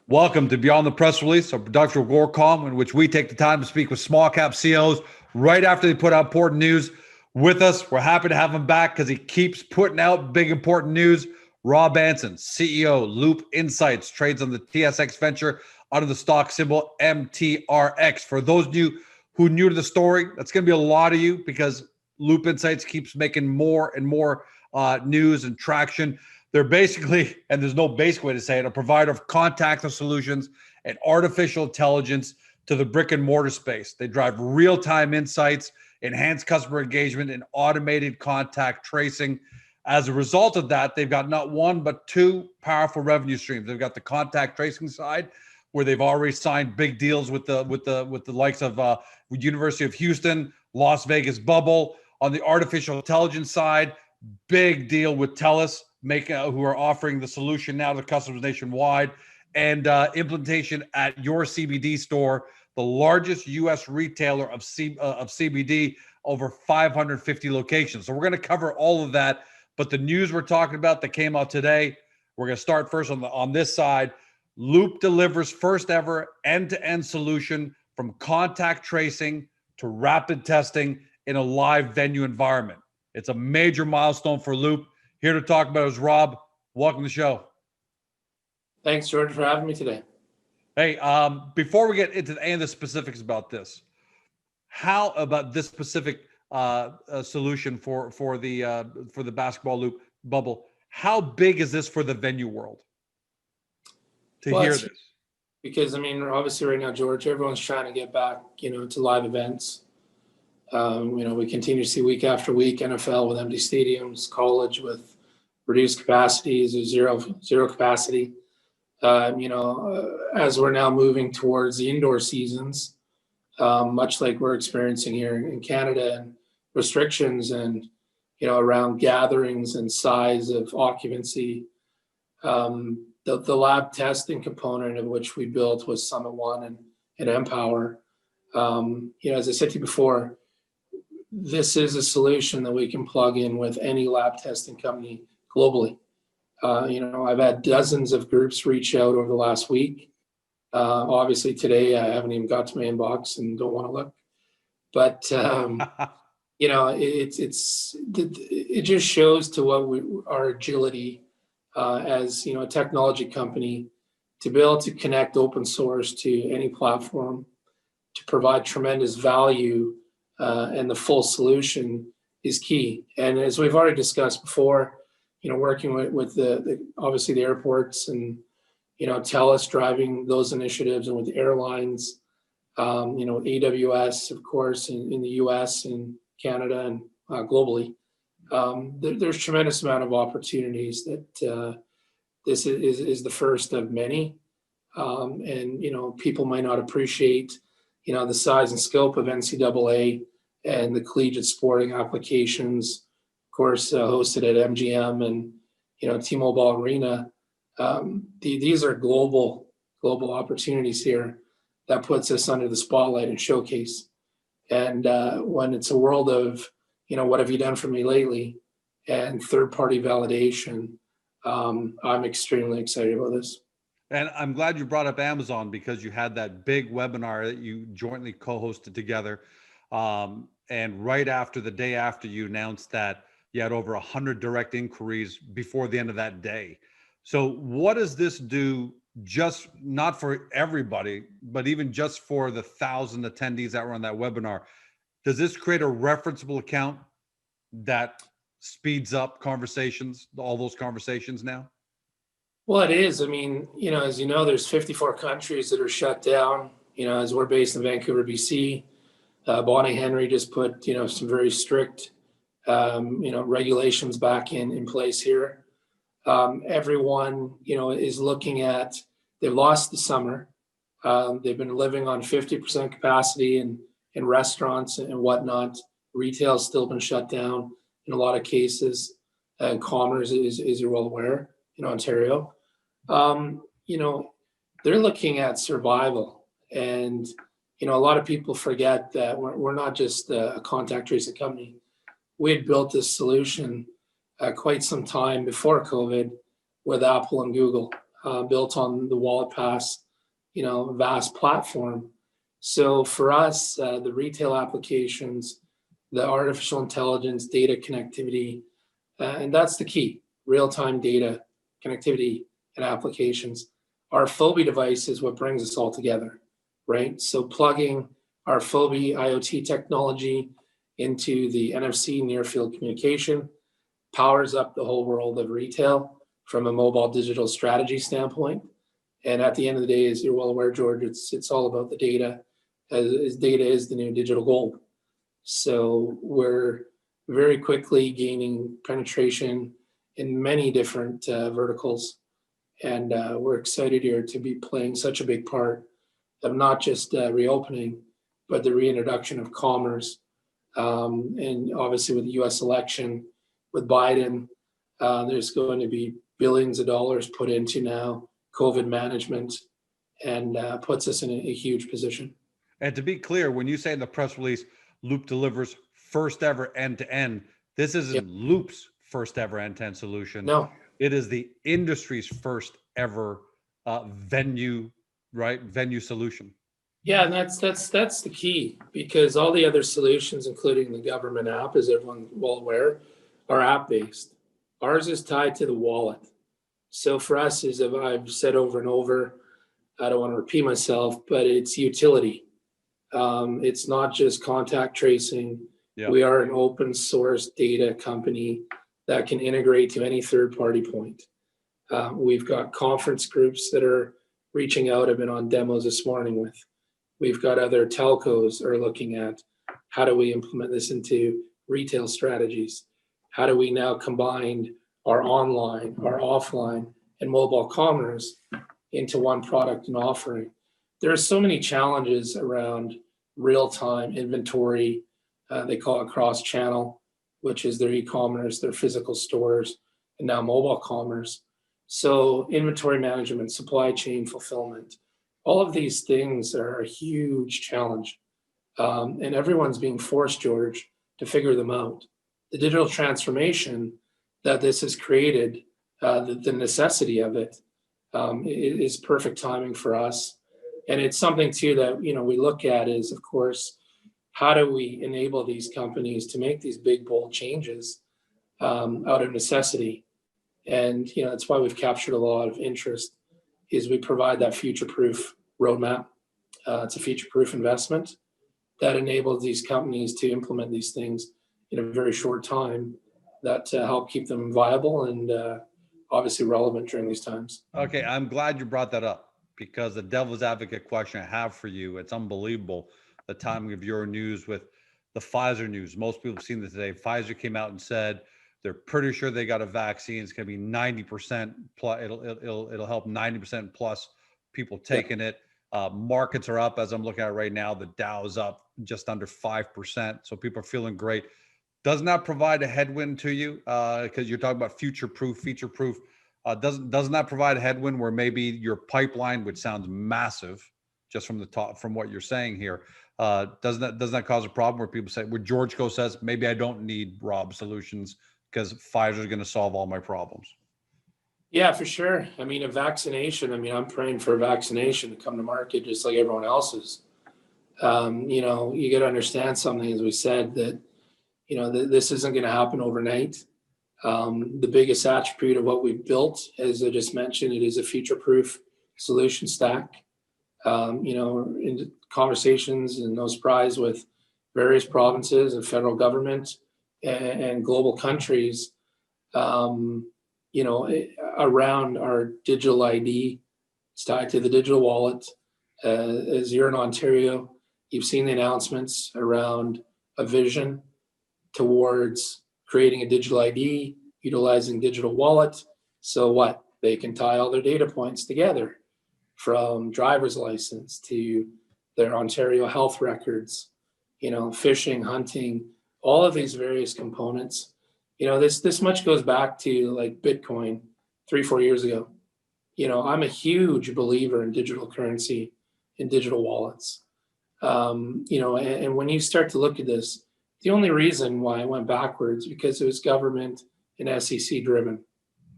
Welcome to Beyond the Press Release, a production of Warcom, in which we take the time to speak with small cap CEOs right after they put out important news. With us, we're happy to have him back because he keeps putting out big important news. Rob Anson, CEO, Loop Insights, trades on the TSX Venture under the stock symbol MTRX. For those of you who are new to the story, that's going to be a lot of you because Loop Insights keeps making more and more news and traction. They're basically, and there's no basic way to say it, a provider of contactless solutions and artificial intelligence to the brick and mortar space. They drive real-time insights, enhance customer engagement, and automated contact tracing. As a result of that, they've got not one, but two powerful revenue streams. They've got the contact tracing side, where they've already signed big deals with the likes of University of Houston, Las Vegas bubble. On the artificial intelligence side, big deal with TELUS, who are offering the solution now to customers nationwide, and implementation at your CBD store, the largest U.S. retailer of CBD, over 550 locations. So we're going to cover all of that. But the news we're talking about that came out today, we're going to start first on this side. Loop delivers first ever end-to-end solution from contact tracing to rapid testing in a live venue environment. It's a major milestone for Loop. Here to talk about it is Rob. Welcome to the show. Thanks, George, for having me today. Hey, before we get into any of the specifics about this, how about this specific solution for the basketball Loop bubble? How big is this for the venue world to hear this? Because obviously right now, George, everyone's trying to get back, to live events. We continue to see week after week NFL with empty stadiums, college with reduced capacities or zero capacity. As we're now moving towards the indoor seasons, much like we're experiencing here in Canada, and restrictions and around gatherings and size of occupancy, the lab testing component of which we built was Summit One and Empower. As I said to you before, this is a solution that we can plug in with any lab testing company globally. I've had dozens of groups reach out over the last week. Obviously today I haven't even got to my inbox and don't want to look, but it just shows to our agility as a technology company to be able to connect open source to any platform to provide tremendous value. And the full solution is key. And as we've already discussed before, working with obviously the airports and, TELUS driving those initiatives, and with the airlines, AWS, of course, in the US and Canada and globally, there's tremendous amount of opportunities that this is the first of many. And, people might not appreciate the size and scope of NCAA and the collegiate sporting applications, of course, hosted at MGM and, T-Mobile Arena. These are global opportunities here that puts us under the spotlight and showcase. And when it's a world of, what have you done for me lately, and third-party validation, I'm extremely excited about this. And I'm glad you brought up Amazon, because you had that big webinar that you jointly co-hosted together. And right after, the day after, you announced that you had over 100 direct inquiries before the end of that day. So what does this do, just not for everybody, but even just for the 1,000 attendees that were on that webinar? Does this create a referenceable account that speeds up conversations, all those conversations now? Well, it is. As there's 54 countries that are shut down. As we're based in Vancouver, BC, Bonnie Henry just put, some very strict, regulations back in place here. Everyone, is looking at, they've lost the summer. They've been living on 50% capacity in restaurants and whatnot. Retail's still been shut down in a lot of cases. And commerce, is you're well aware, in Ontario. They're looking at survival. And, a lot of people forget that we're not just a contact tracing company. We had built this solution quite some time before COVID with Apple and Google. built on the Wallet Pass, vast platform. So for us, the retail applications, the artificial intelligence, data connectivity, and that's the key, real-time data connectivity and applications. Our Fobi device is what brings us all together, right? So plugging our Fobi IoT technology into the NFC near field communication powers up the whole world of retail from a mobile digital strategy standpoint. And at the end of the day, as you're well aware, George, it's all about the data, as data is the new digital gold. So we're very quickly gaining penetration in many different verticals. And we're excited here to be playing such a big part of not just reopening, but the reintroduction of commerce. And obviously with the US election, with Biden, there's going to be billions of dollars put into now COVID management, and puts us in a huge position. And to be clear, when you say in the press release, Loop delivers first ever end-to-end, this isn't Loop's first ever end-to-end solution. No. It is the industry's first ever venue solution. Yeah, and that's the key, because all the other solutions, including the government app, as everyone's well aware, are app-based. Ours is tied to the wallet. So for us, as I've said over and over, I don't want to repeat myself, but it's utility. It's not just contact tracing. Yeah. We are an open source data company that can integrate to any third-party point. We've got conference groups that are reaching out. I've been on demos this morning with. We've got other telcos are looking at how do we implement this into retail strategies? How do we now combine our online, our offline, and mobile commerce into one product and offering? There are so many challenges around real-time inventory. They call it cross-channel, which is their e-commerce, their physical stores, and now mobile commerce. So inventory management, supply chain fulfillment, all of these things are a huge challenge. And everyone's being forced, George, to figure them out. The digital transformation that this has created, the necessity of it, is perfect timing for us. And it's something too that, we look at is, of course, how do we enable these companies to make these big, bold changes out of necessity? And, that's why we've captured a lot of interest, is we provide that future-proof roadmap. It's a future-proof investment that enables these companies to implement these things in a very short time that help keep them viable and obviously relevant during these times. Okay, I'm glad you brought that up, because the devil's advocate question I have for you, it's unbelievable the timing of your news with the Pfizer news. Most people have seen this today. Pfizer came out and said they're pretty sure they got a vaccine. It's going to be 90% plus. It'll help 90% plus people taking it. Markets are up as I'm looking at it right now. The Dow's up just under 5%. So people are feeling great. Doesn't that provide a headwind to you? Because you're talking about future-proof, feature-proof. Doesn't that provide a headwind where maybe your pipeline, which sounds massive, just from the top, from what you're saying here, doesn't that cause a problem where people say, where George Co says, maybe I don't need Rob solutions because Pfizer is going to solve all my problems? Yeah, for sure. I mean, a vaccination. I mean, I'm praying for a vaccination to come to market just like everyone else is. You got to understand something, as we said, that this isn't going to happen overnight. The biggest attribute of what we've built, as I just mentioned, it is a future-proof solution stack. In conversations and no surprise with various provinces and federal government and global countries, around our digital ID, it's tied to the digital wallet. As you're in Ontario, you've seen the announcements around a vision towards creating a digital ID, utilizing digital wallet. So what? They can tie all their data points together, from driver's license to their Ontario health records, fishing, hunting, all of these various components. This much goes back to like Bitcoin 3-4 years ago. I'm a huge believer in digital currency and digital wallets. And when you start to look at this, the only reason why it went backwards because it was government and SEC driven.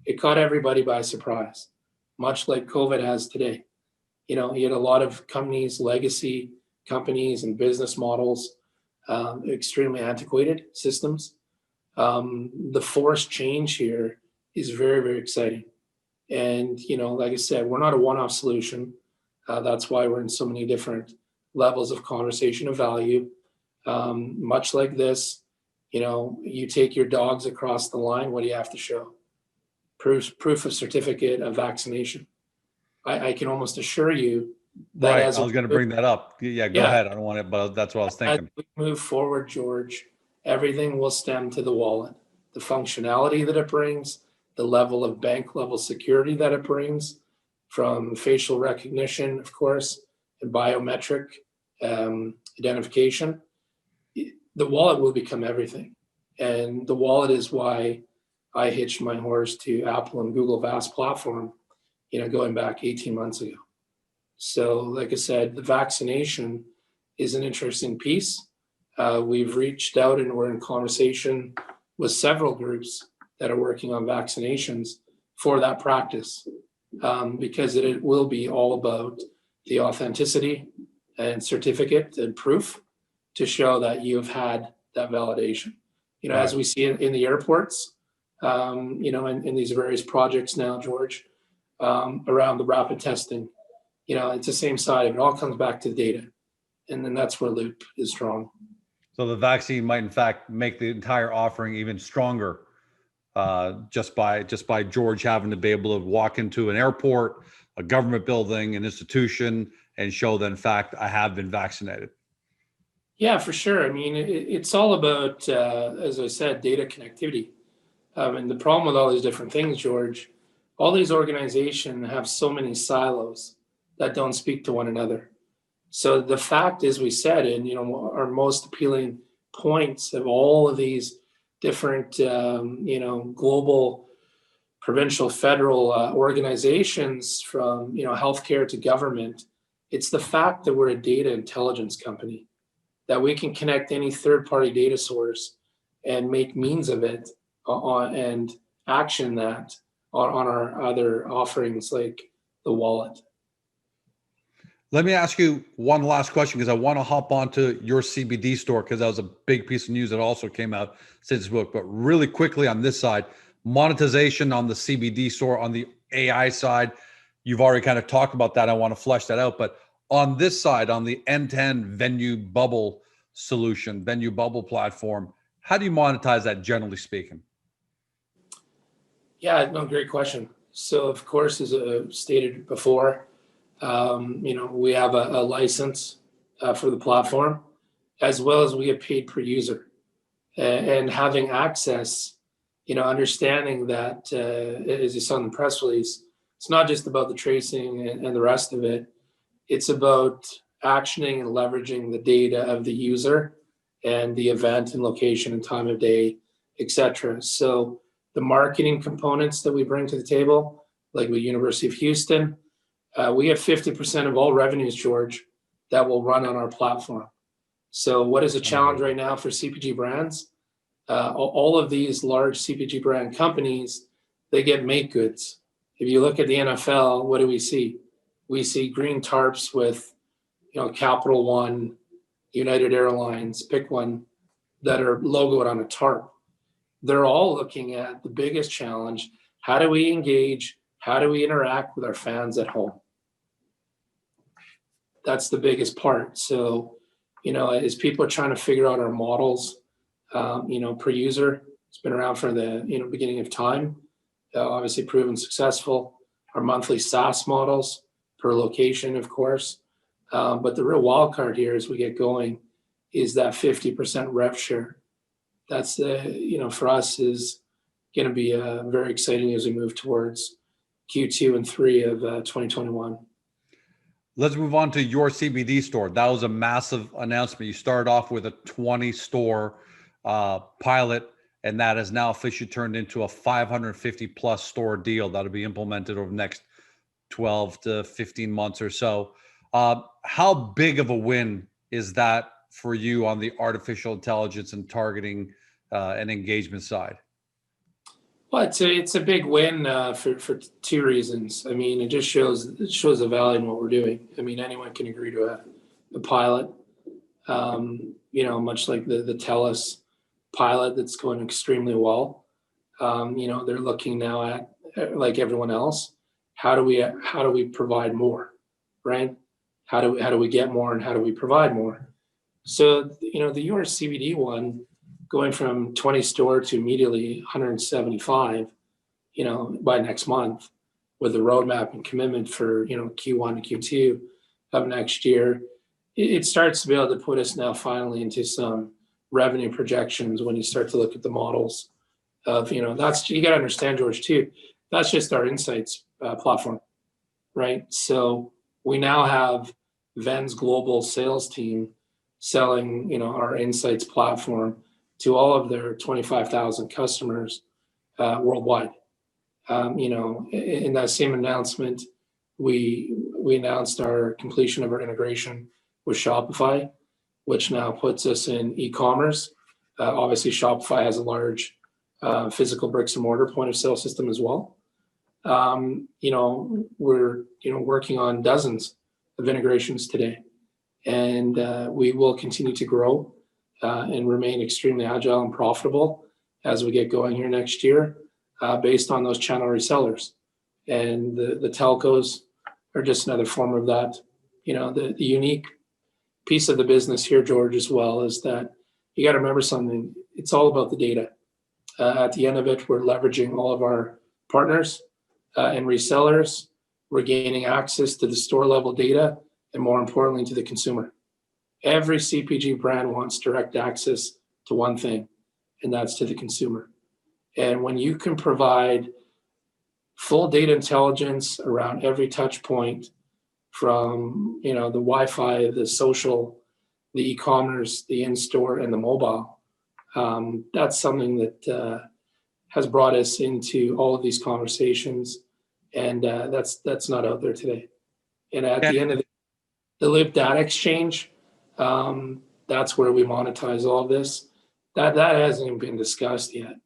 It caught everybody by surprise. much like COVID has today. You had a lot of companies, legacy companies and business models, extremely antiquated systems. The forced change here is very, very exciting. And, like I said, we're not a one-off solution. That's why we're in so many different levels of conversation of value. Much like this, you take your dogs across the line, what do you have to show? Proof of certificate of vaccination. I can almost assure you that Right. as I was going to bring that up. Yeah, go ahead. I don't want it, but that's what I was as thinking. we move forward, George, everything will stem to the wallet, the functionality that it brings, the level of bank level security that it brings, from facial recognition, of course, and biometric identification. The wallet will become everything. And the wallet is why I hitched my horse to Apple and Google VAS platform, going back 18 months ago. So, like I said, the vaccination is an interesting piece. We've reached out and we're in conversation with several groups that are working on vaccinations for that practice, because it will be all about the authenticity and certificate and proof to show that you've had that validation. Right. As we see in the airports, in these various projects now, George, around the rapid testing, it's the same side. It all comes back to data. And then that's where Loop is strong. So the vaccine might, in fact, make the entire offering even stronger, just by George having to be able to walk into an airport, a government building, an institution, and show that, in fact, I have been vaccinated. Yeah, for sure. I mean, it's all about, as I said, data connectivity. And the problem with all these different things, George, all these organizations have so many silos that don't speak to one another. So the fact is, we said, and our most appealing points of all of these different, global, provincial, federal organizations, from healthcare to government, it's the fact that we're a data intelligence company, that we can connect any third-party data source and make means of it and action that on our other offerings like the wallet. Let me ask you one last question, because I want to hop onto your CBD store, because that was a big piece of news that also came out since this book. But really quickly on this side, monetization on the CBD store, on the AI side, you've already kind of talked about that. I want to flesh that out. But on this side, on the end-to-end venue bubble solution, venue bubble platform, how do you monetize that, generally speaking? Yeah, no, great question. So, of course, as stated before, we have a license for the platform, as well as we get paid per user. And having access, understanding that, as you saw in the press release, it's not just about the tracing and the rest of it. It's about actioning and leveraging the data of the user and the event and location and time of day, etc. So the marketing components that we bring to the table, like with University of Houston, we have 50% of all revenues, George, that will run on our platform. So what is a challenge right now for CPG brands? All of these large CPG brand companies, they get make goods. If you look at the NFL, what do we see? We see green tarps with, Capital One, United Airlines, pick one, that are logoed on a tarp. They're all looking at the biggest challenge. How do we engage? How do we interact with our fans at home? That's the biggest part. So, as people are trying to figure out our models, per user, it's been around for the beginning of time, obviously proven successful. Our monthly SaaS models per location, of course. But the real wild card here as we get going is that 50% rev share. That's for us is going to be very exciting as we move towards Q2 and 3 of 2021. Let's move on to your CBD store. That was a massive announcement. You started off with a 20 store pilot, and that has now officially turned into a 550 plus store deal that'll be implemented over the next 12 to 15 months or so. How big of a win is that for you on the artificial intelligence and targeting and engagement side? Well, it's a big win for two reasons. I mean, it shows the value in what we're doing. I mean, anyone can agree to a pilot. Much like the TELUS pilot that's going extremely well. They're looking now at, like everyone else, how do we provide more, right? How do we get more, and how do we provide more? So the US CBD one, going from 20 store to immediately 175, by next month, with the roadmap and commitment for Q1 and Q2 of next year, it starts to be able to put us now finally into some revenue projections when you start to look at the models of, that's, you got to understand, George, too, that's just our insights platform, right? So we now have Ven's global sales team selling, our insights platform to all of their 25,000 customers worldwide. In that same announcement, we announced our completion of our integration with Shopify, which now puts us in e-commerce. Obviously, Shopify has a large physical bricks and mortar point of sale system as well. We're working on dozens of integrations today, and we will continue to grow and remain extremely agile and profitable as we get going here next year, based on those channel resellers. And the telcos are just another form of that. The unique piece of the business here, George, as well, is that you got to remember something. It's all about the data. At the end of it, we're leveraging all of our partners and resellers. We're gaining access to the store level data, and more importantly, to the consumer. Every CPG brand wants direct access to one thing, and that's to the consumer. And when you can provide full data intelligence around every touch point, from the Wi-Fi, the social, the e-commerce, the in-store, and the mobile, that's something that has brought us into all of these conversations, and that's not out there today. And at the end of the Live Data Exchange, that's where we monetize all of this. That hasn't even been discussed yet.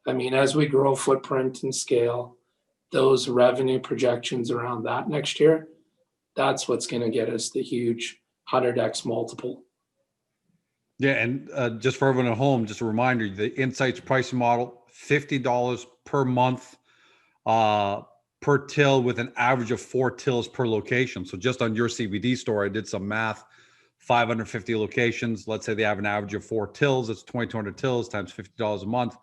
I mean, as we grow footprint and scale, those revenue projections around that next year, that's what's going to get us the huge 100x multiple. Yeah, and just for everyone at home, just a reminder, the Insights pricing model, $50 per month per till, with an average of 4 tills per location. So just on your CBD store, I did some math, 550 locations. Let's say they have an average of 4 tills. It's 2,200 tills times $50 a month.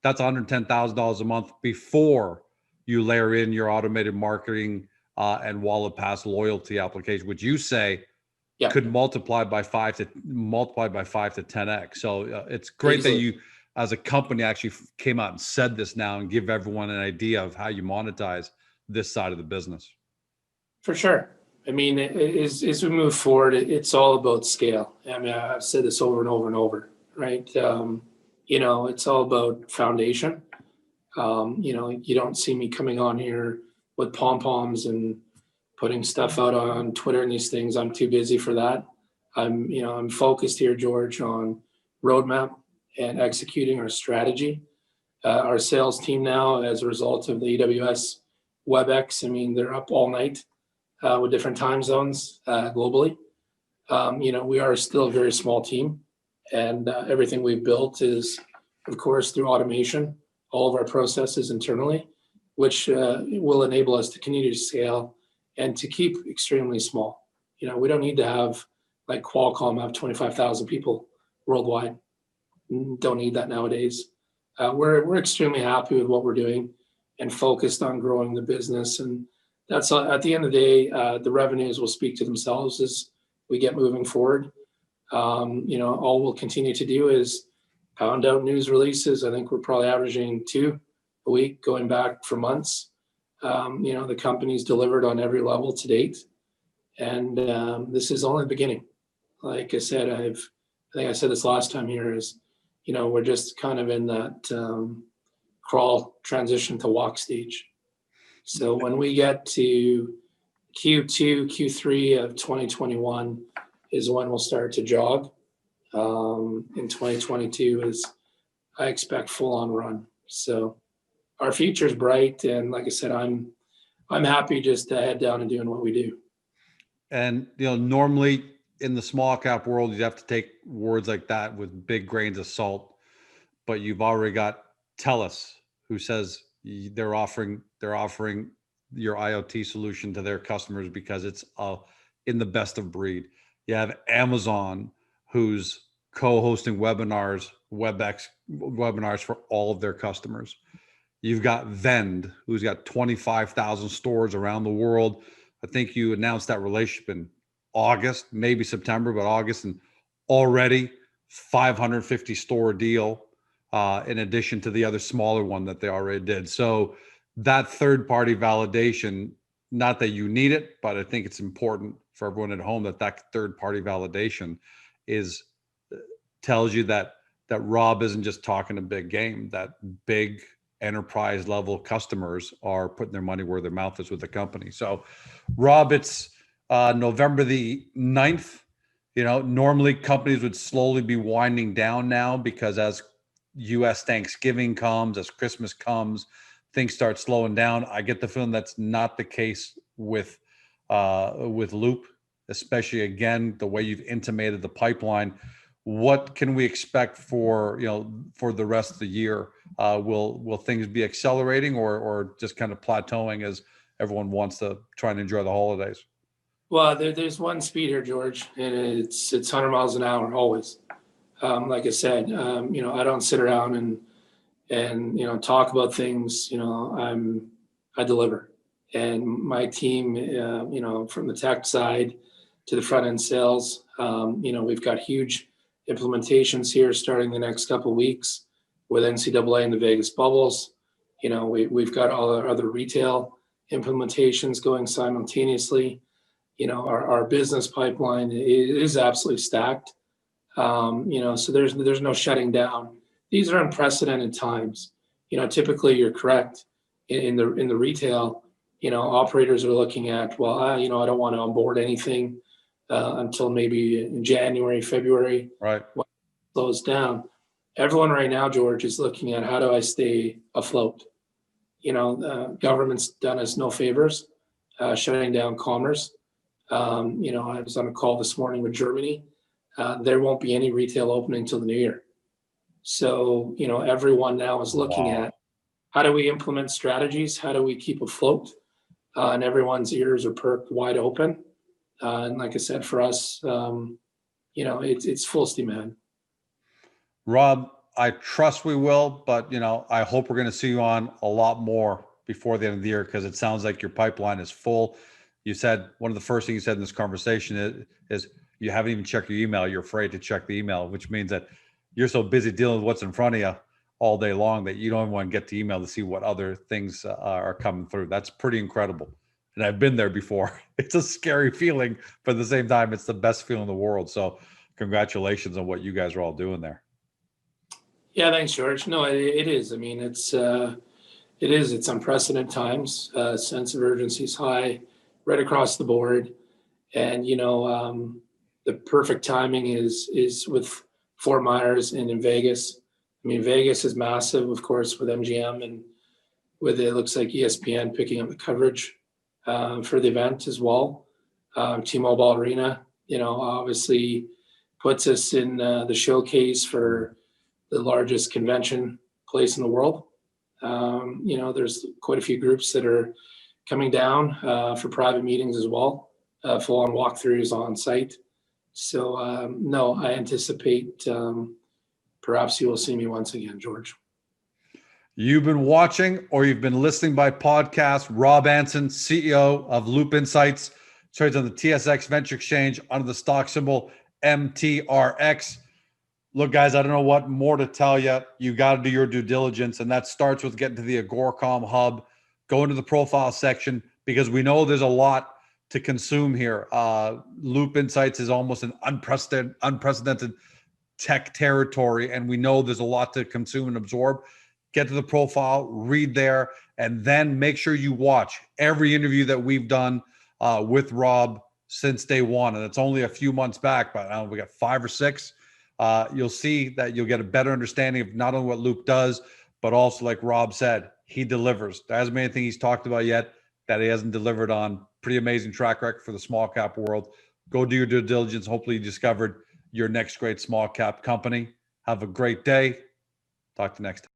That's $110,000 a month before you layer in your automated marketing and Wallet Pass loyalty application, which you say could multiply by 5 to 10x. So it's great that you, as a company, actually came out and said this now and give everyone an idea of how you monetize this side of the business. For sure. I mean, as we move forward, it's all about scale. I mean, I've said this over and over and over, right? It's all about foundation. You don't see me coming on here with pom-poms and putting stuff out on Twitter and these things. I'm too busy for that. I'm focused here, George, on roadmap and executing our strategy. Our sales team now, as a result of the AWS WebEx, I mean, they're up all night with different time zones globally. We are still a very small team, and everything we've built is, of course, through automation, all of our processes internally, which will enable us to continue to scale and to keep extremely small. We don't need to have, like Qualcomm, have 25,000 people worldwide. Don't need that nowadays. We're extremely happy with what we're doing and focused on growing the business. And that's, at the end of the day, the revenues will speak to themselves as we get moving forward. All we'll continue to do is pound out news releases. I think we're probably averaging 2 a week, going back for months. The company's delivered on every level to date, and this is only the beginning. Like I said, I think I said this last time here, is we're just kind of in that crawl transition to walk stage. So when we get to Q2, Q3 of 2021 is when we'll start to jog. In 2022 is, I expect, full on run. So our future's bright. And like I said, I'm happy just to head down and doing what we do. And, normally in the small cap world, you have to take words like that with big grains of salt, but you've already got TELUS, who says they're offering your IoT solution to their customers because it's in the best of breed. You have Amazon, who's co-hosting WebEx webinars for all of their customers. You've got Vend, who's got 25,000 stores around the world. I think you announced that relationship in August, maybe September, but August, and already 550 store deal, in addition to the other smaller one that they already did. So that third-party validation, not that you need it, but I think it's important for everyone at home that third-party validation tells you that Rob isn't just talking a big game, that big enterprise level customers are putting their money where their mouth is with the company. So Rob, it's November the 9th. Normally companies would slowly be winding down now because as US Thanksgiving comes, as Christmas comes, things start slowing down. I get the feeling that's not the case with Loop, especially again, the way you've intimated the pipeline. What can we expect for the rest of the year? Will things be accelerating or just kind of plateauing as everyone wants to try and enjoy the holidays? Well, there's one speed here, George, and it's 100 miles an hour always. Like I said, I don't sit around and talk about things. I deliver, and my team, from the tech side to the front end sales, we've got huge implementations here starting the next couple of weeks with NCAA and the Vegas bubbles. We've got all our other retail implementations going simultaneously. Our business pipeline is absolutely stacked. So there's no shutting down. These are unprecedented times. Typically you're correct in the retail. Operators are looking at, well, I don't want to onboard anything until maybe in January, February. Right. When it slows down. Everyone right now, George, is looking at how do I stay afloat. Government's done us no favors, shutting down commerce. I was on a call this morning with Germany. There won't be any retail opening until the new year. So, everyone now is looking at how do we implement strategies? How do we keep afloat? And everyone's ears are perked wide open. And like I said, for us, it's full steam ahead. Rob, I trust we will, but I hope we're going to see you on a lot more before the end of the year because it sounds like your pipeline is full. You said one of the first things you said in this conversation is you haven't even checked your email. You're afraid to check the email, which means that you're so busy dealing with what's in front of you all day long that you don't even want to get to email to see what other things are coming through. That's pretty incredible. And I've been there before. It's a scary feeling, but at the same time, it's the best feeling in the world. So congratulations on what you guys are all doing there. Yeah, thanks, George. No, it is. I mean, it's unprecedented times. Sense of urgency is high right across the board. And, the perfect timing is with Fort Myers and in Vegas. I mean, Vegas is massive, of course, with MGM and with it looks like ESPN picking up the coverage for the event as well. T-Mobile Arena, obviously puts us in the showcase for the largest convention place in the world. There's quite a few groups that are coming down for private meetings as well, full-on walkthroughs on site. So, no, I anticipate perhaps you will see me once again, George. You've been watching or you've been listening by podcast. Rob Anson, CEO of Loop Insights, trades on the TSX Venture Exchange under the stock symbol MTRX. Look, guys, I don't know what more to tell you. You got to do your due diligence, and that starts with getting to the Agoracom hub, go into the profile section, because we know there's a lot to consume here. Loop Insights is almost an unprecedented tech territory, and we know there's a lot to consume and absorb. Get to the profile, read there, and then make sure you watch every interview that we've done with Rob since day one. And it's only a few months back, but I don't know, we got 5 or 6. You'll see that you'll get a better understanding of not only what Loop does, but also, like Rob said, he delivers. There hasn't been anything he's talked about yet that he hasn't delivered on. Pretty amazing track record for the small cap world. Go do your due diligence. Hopefully you discovered your next great small cap company. Have a great day. Talk to you next time.